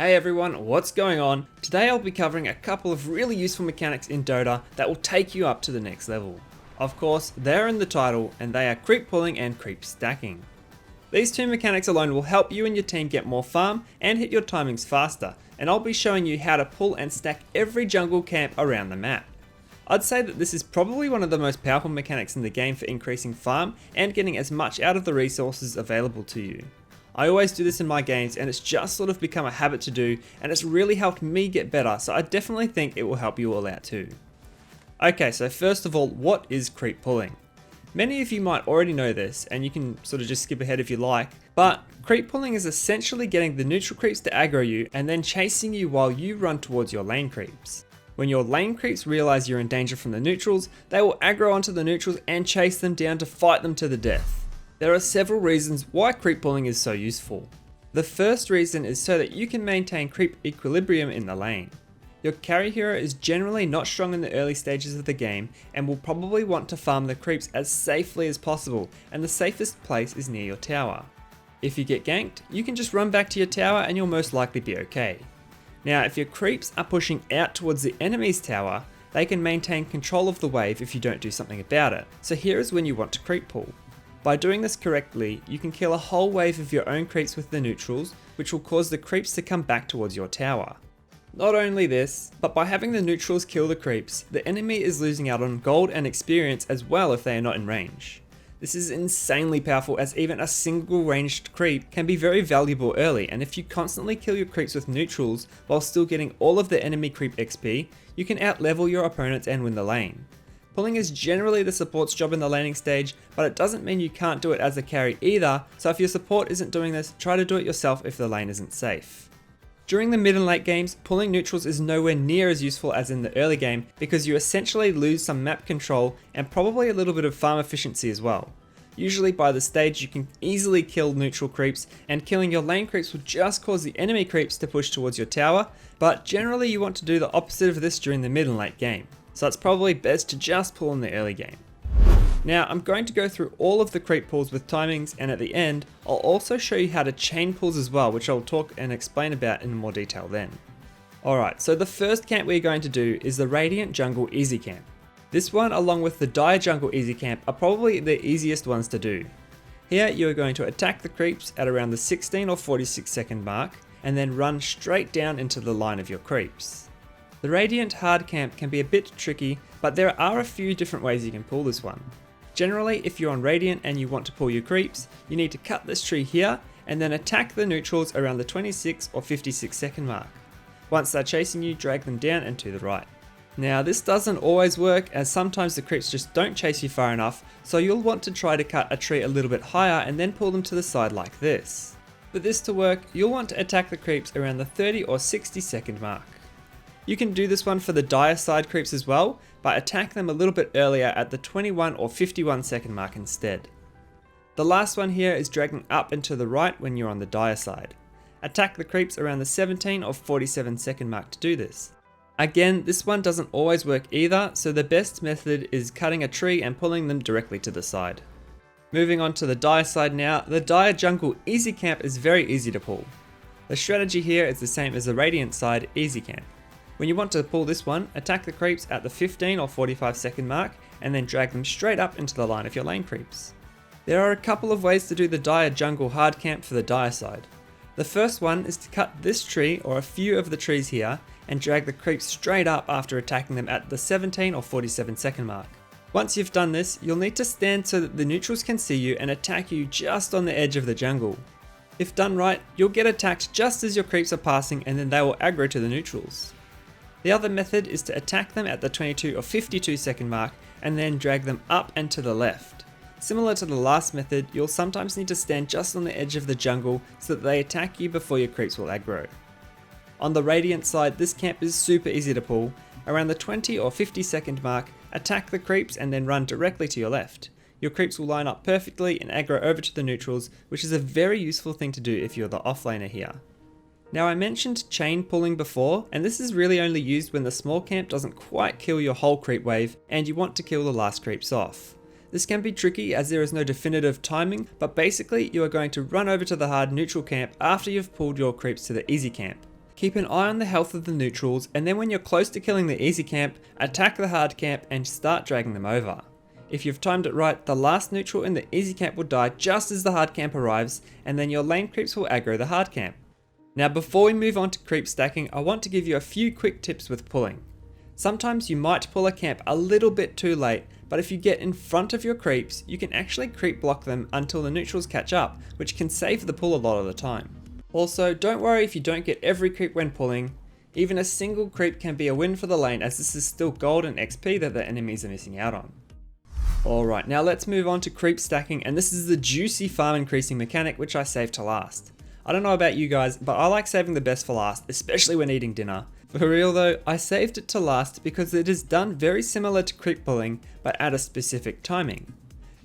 Hey everyone, what's going on? Today I'll be covering a couple of really useful mechanics in Dota that will take you up to the next level. Of course, they're in the title and they are creep pulling and creep stacking. These two mechanics alone will help you and your team get more farm and hit your timings faster, and I'll be showing you how to pull and stack every jungle camp around the map. I'd say that this is probably one of the most powerful mechanics in the game for increasing farm and getting as much out of the resources available to you. I always do this in my games and it's just sort of become a habit to do, and it's really helped me get better, so I definitely think it will help you all out too. Okay, so first of all, what is creep pulling? Many of you might already know this, and you can sort of just skip ahead if you like, but creep pulling is essentially getting the neutral creeps to aggro you and then chasing you while you run towards your lane creeps. When your lane creeps realize you're in danger from the neutrals, they will aggro onto the neutrals and chase them down to fight them to the death. There are several reasons why creep pulling is so useful. The first reason is so that you can maintain creep equilibrium in the lane. Your carry hero is generally not strong in the early stages of the game and will probably want to farm the creeps as safely as possible, and the safest place is near your tower. If you get ganked, you can just run back to your tower and you'll most likely be okay. Now, if your creeps are pushing out towards the enemy's tower, they can maintain control of the wave if you don't do something about it. So here is when you want to creep pull. By doing this correctly, you can kill a whole wave of your own creeps with the neutrals, which will cause the creeps to come back towards your tower. Not only this, but by having the neutrals kill the creeps, the enemy is losing out on gold and experience as well if they are not in range. This is insanely powerful, as even a single ranged creep can be very valuable early, and if you constantly kill your creeps with neutrals while still getting all of the enemy creep XP, you can outlevel your opponents and win the lane. Pulling is generally the support's job in the laning stage, but it doesn't mean you can't do it as a carry either, so if your support isn't doing this, try to do it yourself if the lane isn't safe. During the mid and late games, pulling neutrals is nowhere near as useful as in the early game because you essentially lose some map control and probably a little bit of farm efficiency as well. Usually by the stage you can easily kill neutral creeps, and killing your lane creeps will just cause the enemy creeps to push towards your tower, but generally you want to do the opposite of this during the mid and late game. So it's probably best to just pull in the early game. Now I'm going to go through all of the creep pulls with timings, and at the end I'll also show you how to chain pulls as well, which I'll talk and explain about in more detail then. Alright, so the first camp we're going to do is the Radiant Jungle Easy Camp. This one along with the Dire Jungle Easy Camp are probably the easiest ones to do. Here you are going to attack the creeps at around the 16 or 46 second mark and then run straight down into the line of your creeps. The Radiant Hard Camp can be a bit tricky, but there are a few different ways you can pull this one. Generally, if you're on Radiant and you want to pull your creeps, you need to cut this tree here and then attack the neutrals around the 26 or 56 second mark. Once they're chasing you, drag them down and to the right. Now this doesn't always work, as sometimes the creeps just don't chase you far enough, so you'll want to try to cut a tree a little bit higher and then pull them to the side like this. For this to work, you'll want to attack the creeps around the 30 or 60 second mark. You can do this one for the Dire side creeps as well, but attack them a little bit earlier at the 21 or 51 second mark instead. The last one here is dragging up and to the right when you're on the Dire side. Attack the creeps around the 17 or 47 second mark to do this. Again, this one doesn't always work either, so the best method is cutting a tree and pulling them directly to the side. Moving on to the Dire side now, the Dire Jungle Easy Camp is very easy to pull. The strategy here is the same as the Radiant side Easy Camp. When you want to pull this one, attack the creeps at the 15 or 45 second mark and then drag them straight up into the line of your lane creeps. There are a couple of ways to do the Dire Jungle Hard Camp for the Dire side. The first one is to cut this tree or a few of the trees here and drag the creeps straight up after attacking them at the 17 or 47 second mark. Once you've done this, you'll need to stand so that the neutrals can see you and attack you just on the edge of the jungle. If done right, you'll get attacked just as your creeps are passing, and then they will aggro to the neutrals. The other method is to attack them at the 22 or 52 second mark and then drag them up and to the left. Similar to the last method, you'll sometimes need to stand just on the edge of the jungle so that they attack you before your creeps will aggro. On the Radiant side, this camp is super easy to pull. Around the 20 or 50 second mark, attack the creeps and then run directly to your left. Your creeps will line up perfectly and aggro over to the neutrals, which is a very useful thing to do if you're the offlaner here. Now I mentioned chain pulling before, and this is really only used when the small camp doesn't quite kill your whole creep wave and you want to kill the last creeps off. This can be tricky as there is no definitive timing, but basically you are going to run over to the hard neutral camp after you've pulled your creeps to the easy camp. Keep an eye on the health of the neutrals, and then when you're close to killing the easy camp, attack the hard camp and start dragging them over. If you've timed it right, the last neutral in the easy camp will die just as the hard camp arrives, and then your lane creeps will aggro the hard camp. Now before we move on to creep stacking, I want to give you a few quick tips with pulling. Sometimes you might pull a camp a little bit too late, but if you get in front of your creeps, you can actually creep block them until the neutrals catch up, which can save the pull a lot of the time. Also, don't worry if you don't get every creep when pulling. Even a single creep can be a win for the lane, as this is still gold and XP that the enemies are missing out on. Alright, now let's move on to creep stacking, and this is the juicy farm increasing mechanic which I saved to last. I don't know about you guys, but I like saving the best for last, especially when eating dinner. For real though, I saved it to last because it is done very similar to creep pulling, but at a specific timing.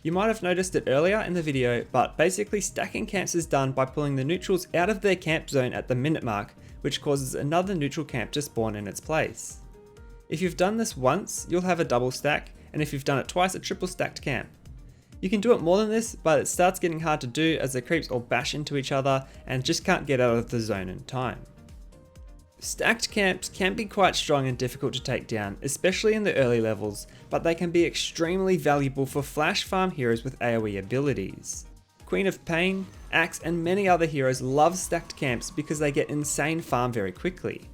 You might have noticed it earlier in the video, but basically stacking camps is done by pulling the neutrals out of their camp zone at the minute mark, which causes another neutral camp to spawn in its place. If you've done this once, you'll have a double stack, and if you've done it twice, a triple stacked camp. You can do it more than this, but it starts getting hard to do as the creeps all bash into each other and just can't get out of the zone in time. Stacked camps can be quite strong and difficult to take down, especially in the early levels, but they can be extremely valuable for flash farm heroes with AoE abilities. Queen of Pain, Axe and many other heroes love stacked camps because they get insane farm very quickly.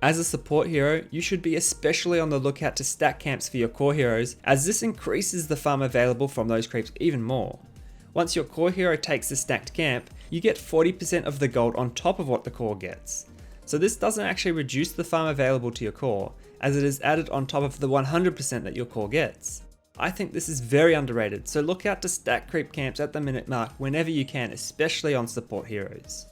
As a support hero, you should be especially on the lookout to stack camps for your core heroes, as this increases the farm available from those creeps even more. Once your core hero takes the stacked camp, you get 40% of the gold on top of what the core gets. So this doesn't actually reduce the farm available to your core, as it is added on top of the 100% that your core gets. I think this is very underrated, so look out to stack creep camps at the minute mark whenever you can, especially on support heroes.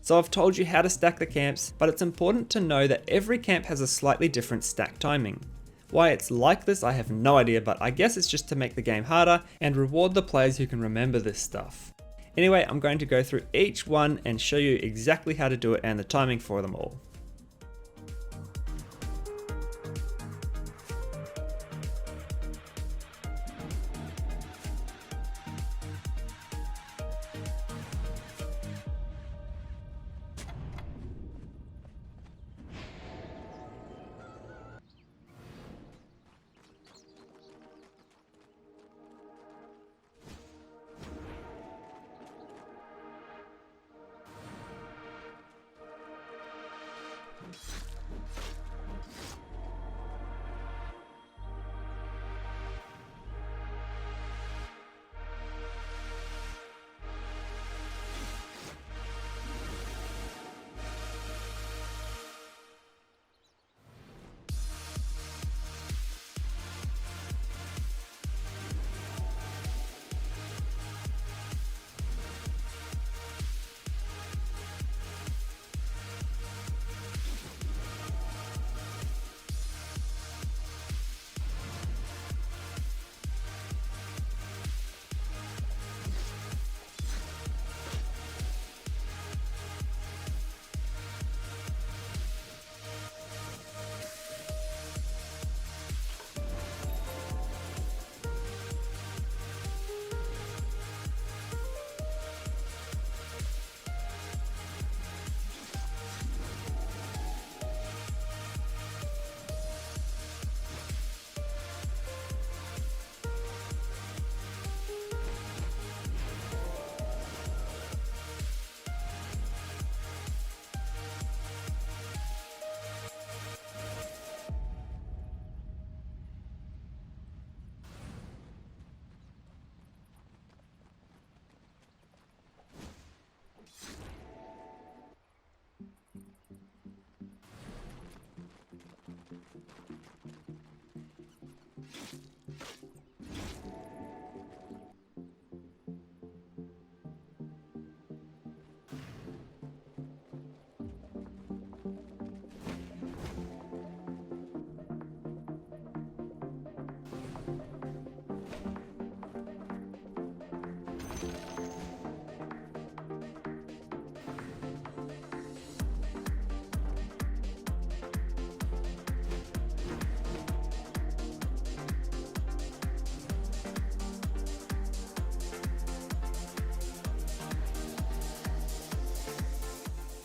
So I've told you how to stack the camps, but it's important to know that every camp has a slightly different stack timing. Why it's like this I have no idea, but I guess it's just to make the game harder and reward the players who can remember this stuff. Anyway, I'm going to go through each one and show you exactly how to do it and the timing for them all.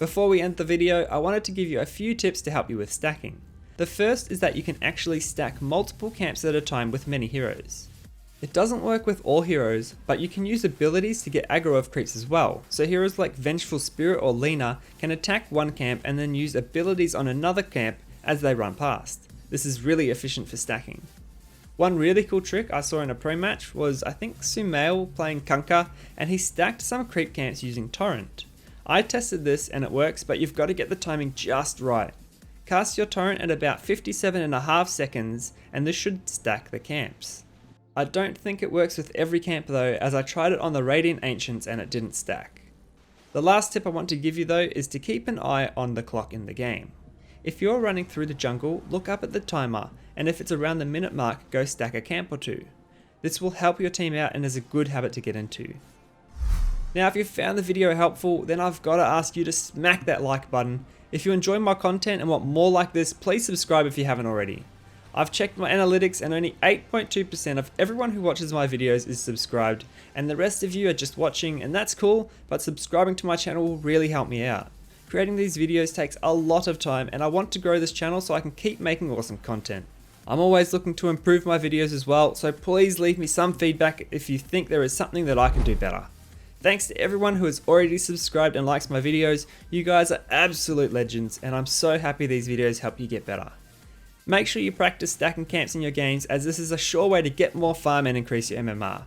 Before we end the video, I wanted to give you a few tips to help you with stacking. The first is that you can actually stack multiple camps at a time with many heroes. It doesn't work with all heroes, but you can use abilities to get aggro of creeps as well, so heroes like Vengeful Spirit or Lina can attack one camp and then use abilities on another camp as they run past. This is really efficient for stacking. One really cool trick I saw in a pro match was I think Sumail playing Kunkka, and he stacked some creep camps using Torrent. I tested this and it works, but you've got to get the timing just right. Cast your Torrent at about 57.5 seconds and this should stack the camps. I don't think it works with every camp though, as I tried it on the Radiant Ancients and it didn't stack. The last tip I want to give you though is to keep an eye on the clock in the game. If you're running through the jungle, look up at the timer, and if it's around the minute mark, go stack a camp or two. This will help your team out and is a good habit to get into. Now if you found the video helpful, then I've got to ask you to smack that like button. If you enjoy my content and want more like this, please subscribe if you haven't already. I've checked my analytics and only 8.2% of everyone who watches my videos is subscribed, and the rest of you are just watching, and that's cool, but subscribing to my channel will really help me out. Creating these videos takes a lot of time and I want to grow this channel so I can keep making awesome content. I'm always looking to improve my videos as well, so please leave me some feedback if you think there is something that I can do better. Thanks to everyone who has already subscribed and likes my videos. You guys are absolute legends and I'm so happy these videos help you get better. Make sure you practice stacking camps in your games, as this is a sure way to get more farm and increase your MMR.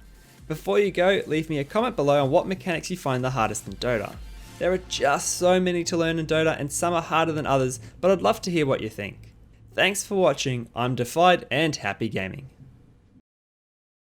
Before you go, leave me a comment below on what mechanics you find the hardest in Dota. There are just so many to learn in Dota and some are harder than others, but I'd love to hear what you think. Thanks for watching, I'm Defied and happy gaming.